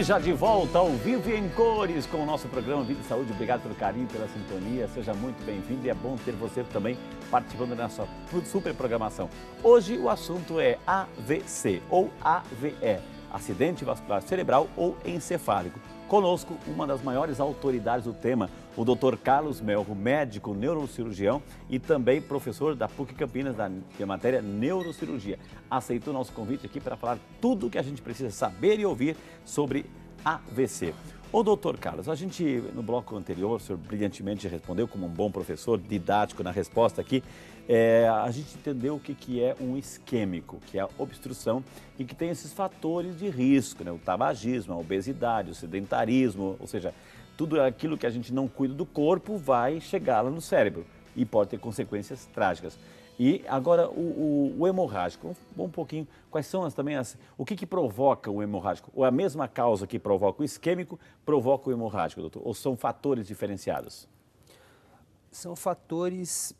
E já de volta ao Vivo e em Cores com o nosso programa Vida e Saúde. Obrigado pelo carinho, pela sintonia. Seja muito bem-vindo e é bom ter você também participando da nossa super programação. Hoje o assunto é AVC ou AVE, acidente vascular cerebral ou encefálico. Conosco, uma das maiores autoridades do tema, o Dr. Carlos Melro, médico neurocirurgião e também professor da PUC Campinas, da matéria neurocirurgia. Aceitou nosso convite aqui para falar tudo o que a gente precisa saber e ouvir sobre AVC. Ô, doutor Carlos, a gente, no bloco anterior, o senhor brilhantemente respondeu como um bom professor didático na resposta aqui, a gente entendeu o que é um isquêmico, que é a obstrução e que tem esses fatores de risco, né? O tabagismo, a obesidade, o sedentarismo, ou seja, tudo aquilo que a gente não cuida do corpo vai chegar lá no cérebro e pode ter consequências trágicas. E agora o hemorrágico, um pouquinho, quais são o que provoca o hemorrágico? Ou a mesma causa que provoca o isquêmico provoca o hemorrágico, doutor? Ou são fatores diferenciados? São fatores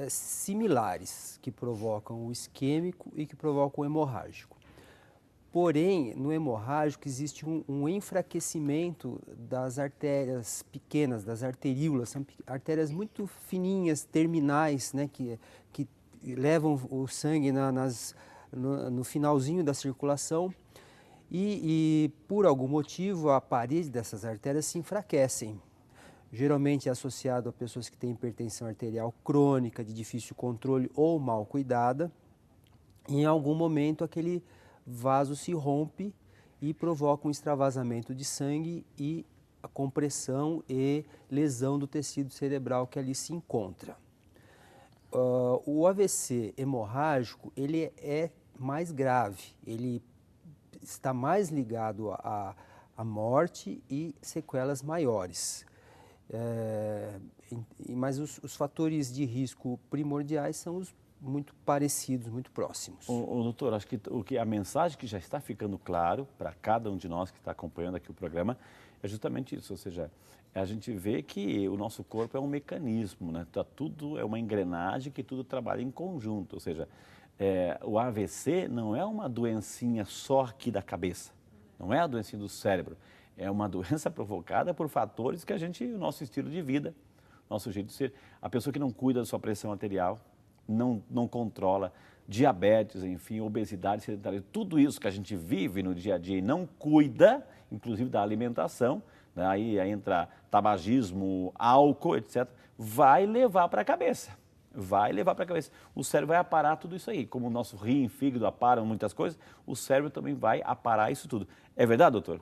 similares que provocam o isquêmico e que provocam o hemorrágico. Porém, no hemorrágico existe um enfraquecimento das artérias pequenas, das arteríolas, são artérias muito fininhas, terminais, né, que levam o sangue no finalzinho da circulação e por algum motivo a parede dessas artérias se enfraquecem. Geralmente é associado a pessoas que têm hipertensão arterial crônica, de difícil controle ou mal cuidada. E em algum momento aquele vaso se rompe e provoca um extravasamento de sangue e a compressão e lesão do tecido cerebral que ali se encontra. O AVC hemorrágico ele é mais grave, ele está mais ligado à morte e sequelas maiores. Mas os fatores de risco primordiais são os muito parecidos, muito próximos. Doutor, acho que a mensagem que já está ficando claro para cada um de nós que está acompanhando aqui o programa é justamente isso, ou seja, a gente vê que o nosso corpo é um mecanismo, né? Tudo é uma engrenagem que tudo trabalha em conjunto, ou seja, o AVC não é uma doencinha só aqui da cabeça, não é a doencinha do cérebro, é uma doença provocada por fatores que o nosso estilo de vida, nosso jeito de ser, a pessoa que não cuida da sua pressão arterial, não controla, diabetes, enfim, obesidade, sedentarismo, tudo isso que a gente vive no dia a dia e não cuida, inclusive da alimentação, né? Aí entra tabagismo, álcool, etc., vai levar para a cabeça. Vai levar para a cabeça. O cérebro vai aparar tudo isso aí. Como o nosso rim, fígado aparam muitas coisas, o cérebro também vai aparar isso tudo. É verdade, doutor?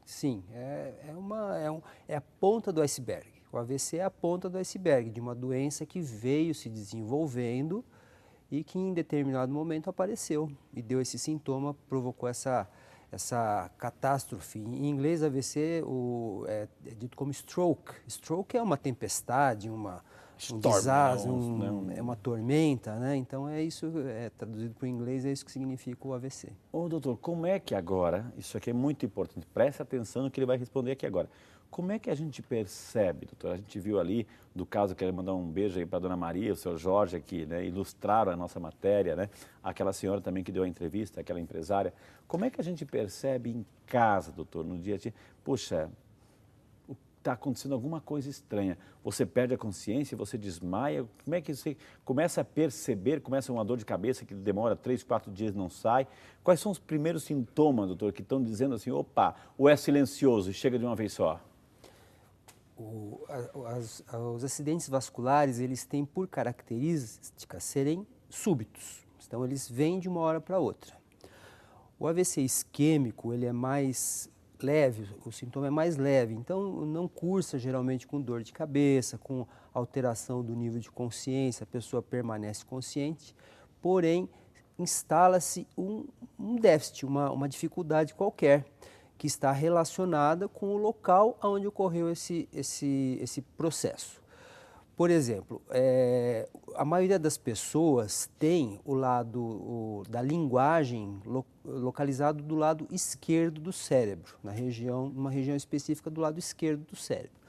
Sim, é a ponta do iceberg. O AVC é a ponta do iceberg de uma doença que veio se desenvolvendo e que em determinado momento apareceu e deu esse sintoma, provocou essa catástrofe. Em inglês, AVC é dito como stroke. Stroke é uma tempestade, um desastre, é uma tormenta, né? Então traduzido para o inglês, é isso que significa o AVC. Ô, doutor, como é que agora, isso aqui é muito importante, preste atenção no que ele vai responder aqui agora. Como é que a gente percebe, doutor? A gente viu ali, do caso, quero mandar um beijo aí para a dona Maria, o senhor Jorge aqui, né? Ilustraram a nossa matéria, né? Aquela senhora também que deu a entrevista, aquela empresária. Como é que a gente percebe em casa, doutor, no dia a dia? Poxa, está acontecendo alguma coisa estranha. Você perde a consciência, você desmaia. Como é que você começa a perceber, começa uma dor de cabeça que demora 3, 4 dias e não sai? Quais são os primeiros sintomas, doutor, que estão dizendo assim, opa, ou é silencioso e chega de uma vez só? Os acidentes vasculares, eles têm por característica serem súbitos. Então, eles vêm de uma hora para outra. O AVC isquêmico, ele é mais leve, o sintoma é mais leve, então não cursa geralmente com dor de cabeça, com alteração do nível de consciência, a pessoa permanece consciente, porém instala-se um déficit, uma dificuldade qualquer, que está relacionada com o local onde ocorreu esse processo. Por exemplo, a maioria das pessoas tem o lado da linguagem localizado do lado esquerdo do cérebro, numa região específica do lado esquerdo do cérebro.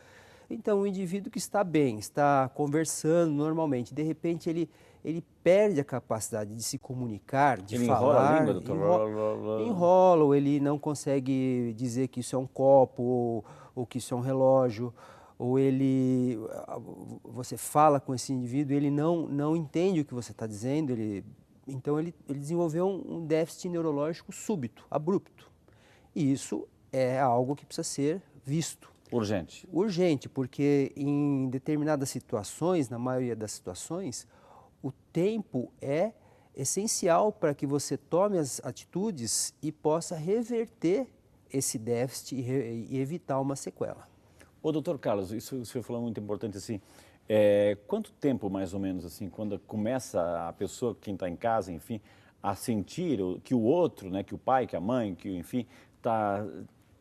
Então, o indivíduo que está bem, está conversando normalmente, de repente ele perde a capacidade de se comunicar, de Ele falar. enrola a língua, doutor? Enrola, ou ele não consegue dizer que isso é um copo, ou que isso é um relógio, ou você fala com esse indivíduo e ele não entende o que você está dizendo, então ele desenvolveu um déficit neurológico súbito, abrupto. E isso é algo que precisa ser visto. Urgente. Urgente, porque em determinadas situações, na maioria das situações, o tempo é essencial para que você tome as atitudes e possa reverter esse déficit e evitar uma sequela. Ô, doutor Carlos, isso o senhor falou muito importante, assim, quanto tempo, mais ou menos, assim, quando começa a pessoa, quem está em casa, enfim, a sentir que o outro, né, que o pai, que a mãe, que, enfim, está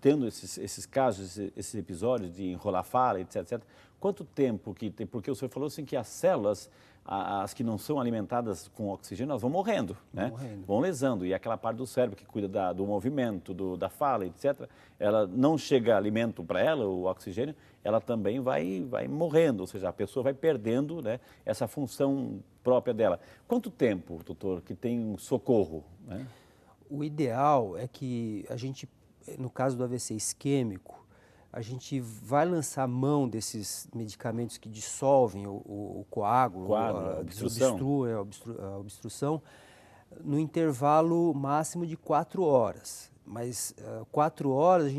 tendo esses casos, esses episódios de enrolar fala, etc, etc, quanto tempo que tem, porque o senhor falou assim que as células, as que não são alimentadas com oxigênio, elas vão morrendo, né? Vão lesando, e aquela parte do cérebro que cuida do movimento, da fala, etc, ela não chega alimento para ela, o oxigênio, ela também vai morrendo, ou seja, a pessoa vai perdendo, né, essa função própria dela. Quanto tempo, doutor, que tem um socorro, né? O ideal é que a gente, no caso do AVC isquêmico, a gente vai lançar mão desses medicamentos que dissolvem o coágulo, a obstrução. a obstrução, no intervalo máximo de 4 horas. Mas 4 horas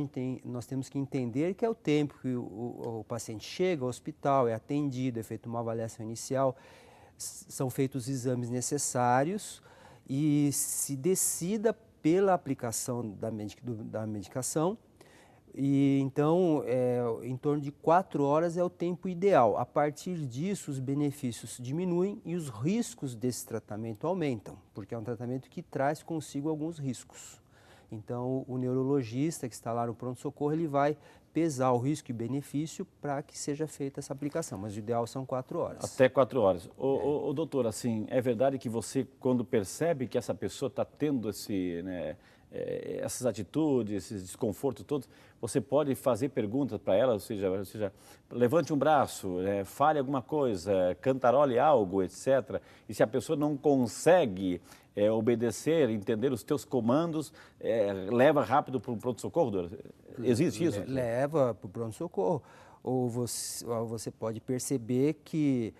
nós temos que entender que é o tempo que o paciente chega ao hospital, é atendido, é feita uma avaliação inicial, são feitos os exames necessários e se decida pela aplicação da medicação. E então, em torno de 4 horas é o tempo ideal. A partir disso, os benefícios diminuem e os riscos desse tratamento aumentam, porque é um tratamento que traz consigo alguns riscos. Então, o neurologista que está lá no pronto-socorro, ele vai pesar o risco e benefício para que seja feita essa aplicação, mas o ideal são 4 horas. Até 4 horas. Ô, doutor, assim, é verdade que você, quando percebe que essa pessoa está tendo essas atitudes, esses desconfortos todos, você pode fazer perguntas para ela, ou seja, levante um braço, fale alguma coisa, cantarole algo, etc. E se a pessoa não consegue obedecer, entender os teus comandos, leva rápido para um pronto-socorro, doutor? Existe isso? Leva para o pronto-socorro. Ou você pode perceber que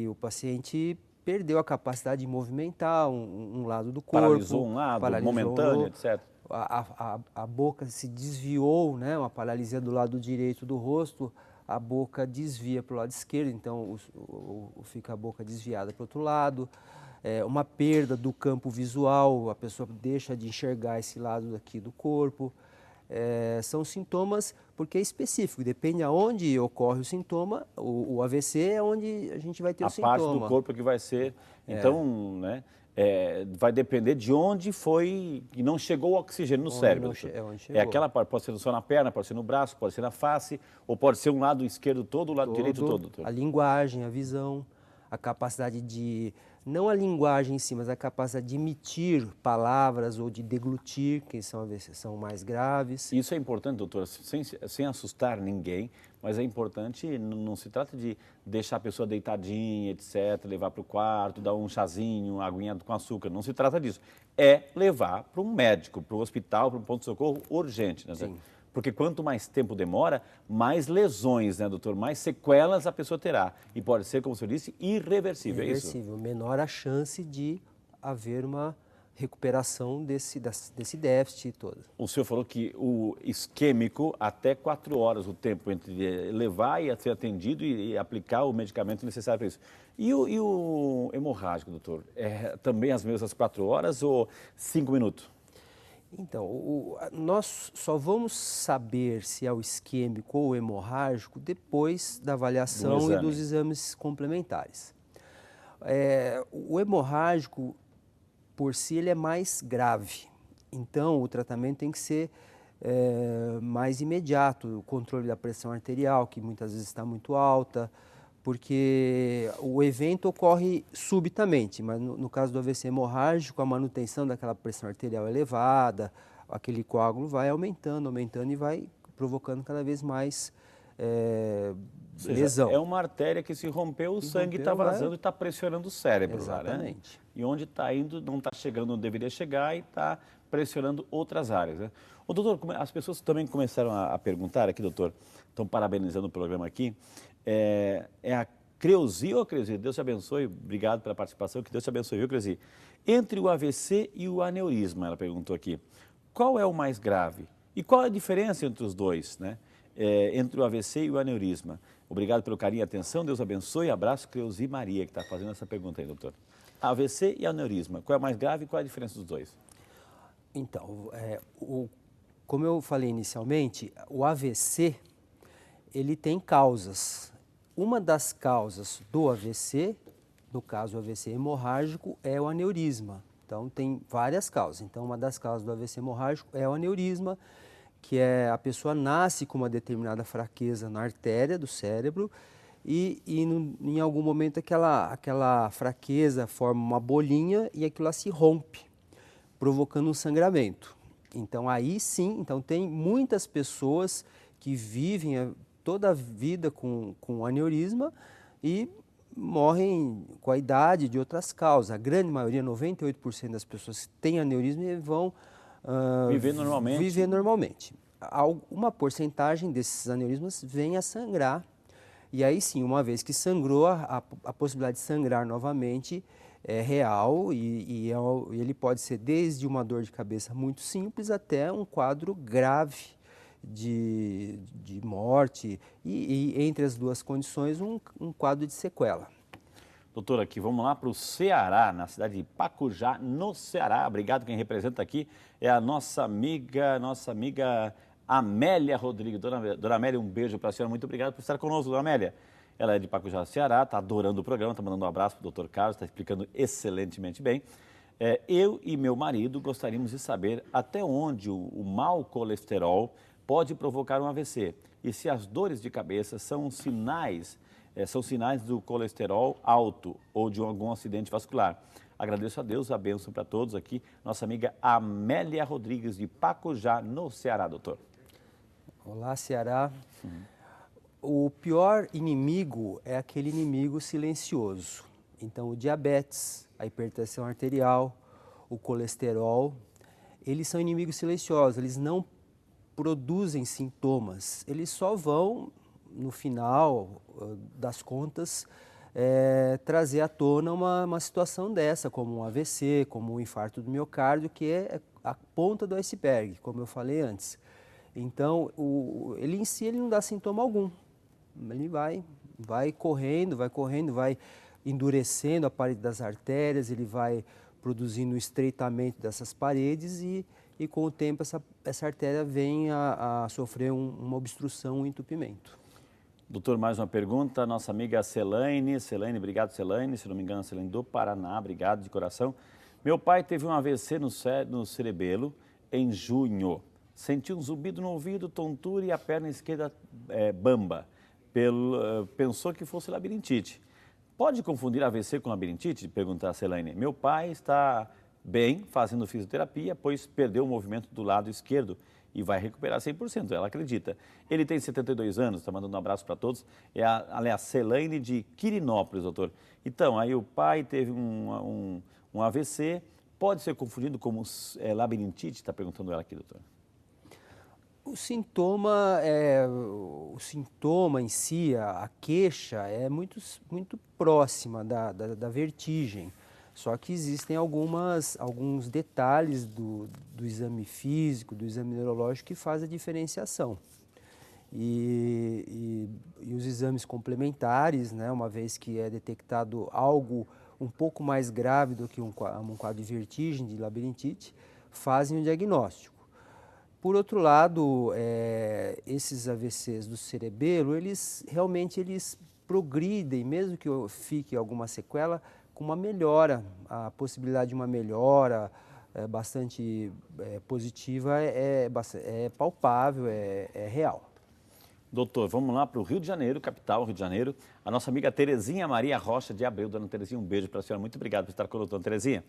o paciente perdeu a capacidade de movimentar um lado do corpo. Paralisou um lado, momentâneo, etc. A boca se desviou, né? Uma paralisia do lado direito do rosto, a boca desvia para o lado esquerdo, então fica a boca desviada para o outro lado. Uma perda do campo visual, a pessoa deixa de enxergar esse lado aqui do corpo. São sintomas, porque é específico, depende aonde ocorre o sintoma, o AVC é onde a gente vai ter o sintoma. A parte do corpo que vai ser, então, né, vai depender de onde foi que não chegou o oxigênio no cérebro. Onde chegou. Aquela parte, pode ser só na perna, pode ser no braço, pode ser na face, ou pode ser um lado esquerdo todo, o lado direito todo. A linguagem, a visão, a capacidade não a linguagem em si, mas a capacidade de emitir palavras ou de deglutir, que são mais graves. Isso é importante, doutora, sem assustar ninguém, mas é importante, não se trata de deixar a pessoa deitadinha, etc., levar para o quarto, dar um chazinho, uma aguinha com açúcar, não se trata disso. É levar para um médico, para o hospital, para um ponto-socorro urgente, né? Sim. Porque quanto mais tempo demora, mais lesões, né, doutor? Mais sequelas a pessoa terá. E pode ser, como o senhor disse, irreversível, é isso? Irreversível. Menor a chance de haver uma recuperação desse déficit todo. O senhor falou que o isquêmico, até 4 horas o tempo entre levar e ser atendido e aplicar o medicamento necessário para isso. E o hemorrágico, doutor? Também as mesmas 4 horas ou 5 minutos? Então, nós só vamos saber se é o isquêmico ou o hemorrágico depois da avaliação e dos exames complementares. O hemorrágico, por si, ele é mais grave. Então, o tratamento tem que ser mais imediato. O controle da pressão arterial, que muitas vezes está muito alta, porque o evento ocorre subitamente, mas no caso do AVC hemorrágico, a manutenção daquela pressão arterial elevada, aquele coágulo vai aumentando e vai provocando cada vez mais Ou seja, lesão. é uma artéria que se rompeu, o sangue está vazando e está pressionando o cérebro. Exatamente. Lá, né? E onde está indo, não está chegando onde deveria chegar e está pressionando outras áreas. Né? Ô, doutor, as pessoas também começaram a perguntar aqui, doutor, estão parabenizando o programa aqui, é a Creuzi, ô Creuzi, Deus te abençoe, obrigado pela participação, que Deus te abençoe, viu, Creuzi? Entre o AVC e o aneurisma, ela perguntou aqui, qual é o mais grave? E qual é a diferença entre os dois, né? Entre o AVC e o aneurisma? Obrigado pelo carinho e atenção, Deus abençoe, abraço, Creuzi Maria, que está fazendo essa pergunta aí, doutor. AVC e aneurisma, qual é o mais grave e qual é a diferença dos dois? Então, como eu falei inicialmente, o AVC, ele tem causas. Uma das causas do AVC, no caso o AVC hemorrágico, é o aneurisma. Então, tem várias causas. Então, uma das causas do AVC hemorrágico é o aneurisma, que é a pessoa nasce com uma determinada fraqueza na artéria do cérebro e em algum momento aquela fraqueza forma uma bolinha e aquilo lá se rompe, provocando um sangramento. Então, aí sim, então tem muitas pessoas que vivem toda a vida com aneurisma e morrem com a idade de outras causas. A grande maioria, 98% das pessoas que têm aneurisma vão viver normalmente. Uma porcentagem desses aneurismas vem a sangrar. E aí sim, uma vez que sangrou, a possibilidade de sangrar novamente é real e ele pode ser desde uma dor de cabeça muito simples até um quadro grave de morte e entre as duas condições um quadro de sequela. Doutor, aqui vamos lá para o Ceará, na cidade de Pacujá, no Ceará. Obrigado, quem representa aqui é a nossa amiga Amélia Rodrigues. Dona Amélia, um beijo para a senhora, muito obrigado por estar conosco, dona Amélia. Ela é de Pacujá, Ceará, está adorando o programa, está mandando um abraço para o doutor Carlos, está explicando excelentemente bem. Eu e meu marido gostaríamos de saber até onde o mau colesterol pode provocar um AVC e se as dores de cabeça são sinais do colesterol alto ou de algum acidente vascular. Agradeço a Deus, a bênção para todos aqui. Nossa amiga Amélia Rodrigues de Pacujá, no Ceará, doutor. Olá, Ceará. O pior inimigo é aquele inimigo silencioso. Então, o diabetes, a hipertensão arterial, o colesterol, eles são inimigos silenciosos, eles não produzem sintomas, eles só vão, no final das contas, trazer à tona uma situação dessa, como um AVC, como um infarto do miocárdio, que é a ponta do iceberg, como eu falei antes. Então, ele em si ele não dá sintoma algum. Ele vai correndo, vai endurecendo a parede das artérias, ele vai produzindo o estreitamento dessas paredes e com o tempo essa artéria vem a sofrer uma obstrução, um entupimento. Doutor, mais uma pergunta, nossa amiga Celaine, obrigado Celaine, se não me engano, Celaine do Paraná, obrigado de coração. Meu pai teve um AVC no cerebelo em junho, sentiu um zumbido no ouvido, tontura e a perna esquerda bamba, pensou que fosse labirintite. Pode confundir AVC com labirintite? Pergunta a Celaine. Meu pai está bem fazendo fisioterapia, pois perdeu o movimento do lado esquerdo e vai recuperar 100%, ela acredita. Ele tem 72 anos, está mandando um abraço para todos, é a Celaine de Quirinópolis, doutor. Então, aí o pai teve um AVC, pode ser confundido como labirintite, está perguntando ela aqui, doutor. O sintoma em si, a queixa é muito próxima da vertigem. Só que existem alguns detalhes do exame físico, do exame neurológico que faz a diferenciação. E os exames complementares, né, uma vez que é detectado algo um pouco mais grave do que um quadro de vertigem, de labirintite, fazem o diagnóstico. Por outro lado, esses AVCs do cerebelo, eles realmente progridem, mesmo que fique alguma sequela, com uma melhora. A possibilidade de uma melhora bastante positiva é palpável, é real. Doutor, vamos lá para o Rio de Janeiro, capital, Rio de Janeiro. A nossa amiga Terezinha Maria Rocha de Abreu. Dona Terezinha, um beijo para a senhora. Muito obrigado por estar conosco, dona Terezinha.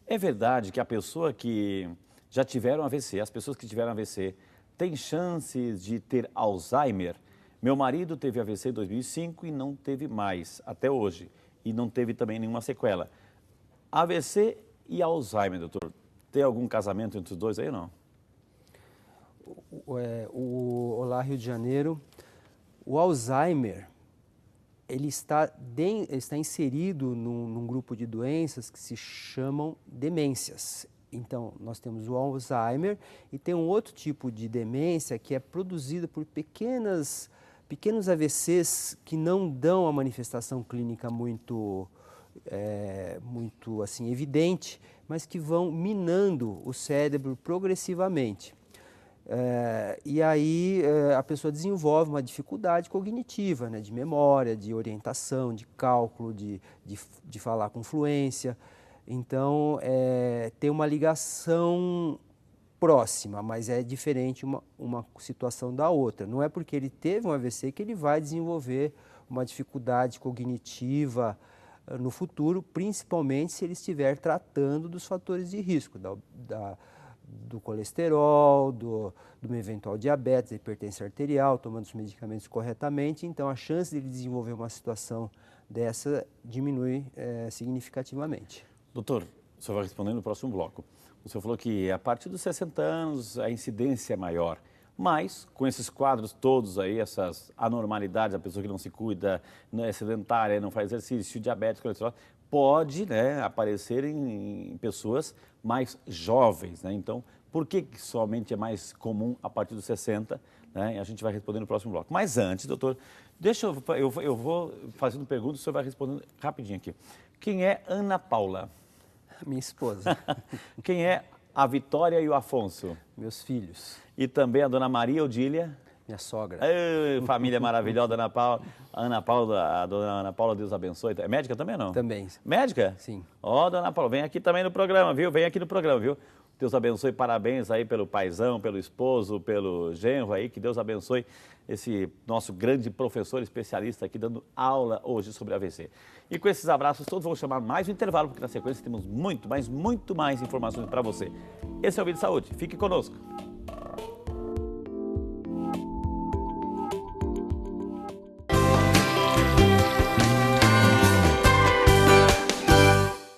É verdade que a pessoa que já tiveram AVC, as pessoas que tiveram AVC, têm chances de ter Alzheimer? Meu marido teve AVC em 2005 e não teve mais, até hoje. E não teve também nenhuma sequela. AVC e Alzheimer, doutor. Tem algum casamento entre os dois aí ou não? Olá, Rio de Janeiro. O Alzheimer, ele está inserido num grupo de doenças que se chamam demências. Então, nós temos o Alzheimer e tem um outro tipo de demência que é produzida por pequenos AVCs que não dão a manifestação clínica muito assim, evidente, mas que vão minando o cérebro progressivamente. E aí a pessoa desenvolve uma dificuldade cognitiva, né, de memória, de orientação, de cálculo, de falar com fluência. Então, tem uma ligação próxima, mas é diferente uma situação da outra. Não é porque ele teve um AVC que ele vai desenvolver uma dificuldade cognitiva no futuro, principalmente se ele estiver tratando dos fatores de risco, do colesterol, do eventual diabetes, da hipertensão arterial, tomando os medicamentos corretamente. Então, a chance de ele desenvolver uma situação dessa diminui significativamente. Doutor, o senhor vai responder no próximo bloco. O senhor falou que a partir dos 60 anos a incidência é maior, mas com esses quadros todos aí, essas anormalidades, a pessoa que não se cuida, não é sedentária, não faz exercício, diabetes, colesterol, pode, né, aparecer em pessoas mais jovens, né? Então, por que somente é mais comum a partir dos 60? Né? E a gente vai responder no próximo bloco. Mas antes, doutor, eu vou fazendo perguntas, o senhor vai respondendo rapidinho aqui. Quem é Ana Paula? Minha esposa. Quem é a Vitória e o Afonso? Meus filhos. E também a dona Maria Odília? Minha sogra. Ei, família maravilhosa, Ana Paula. A dona Ana Paula, Deus abençoe. É médica também ou não? Também. Médica? Sim. Ó, dona Paula, vem aqui também no programa, viu? Vem aqui no programa, viu? Deus abençoe, parabéns aí pelo paizão, pelo esposo, pelo genro aí, que Deus abençoe esse nosso grande professor especialista aqui dando aula hoje sobre AVC. E com esses abraços todos, vamos chamar mais um intervalo, porque na sequência temos muito mais informações para você. Esse é o Vídeo Saúde, fique conosco.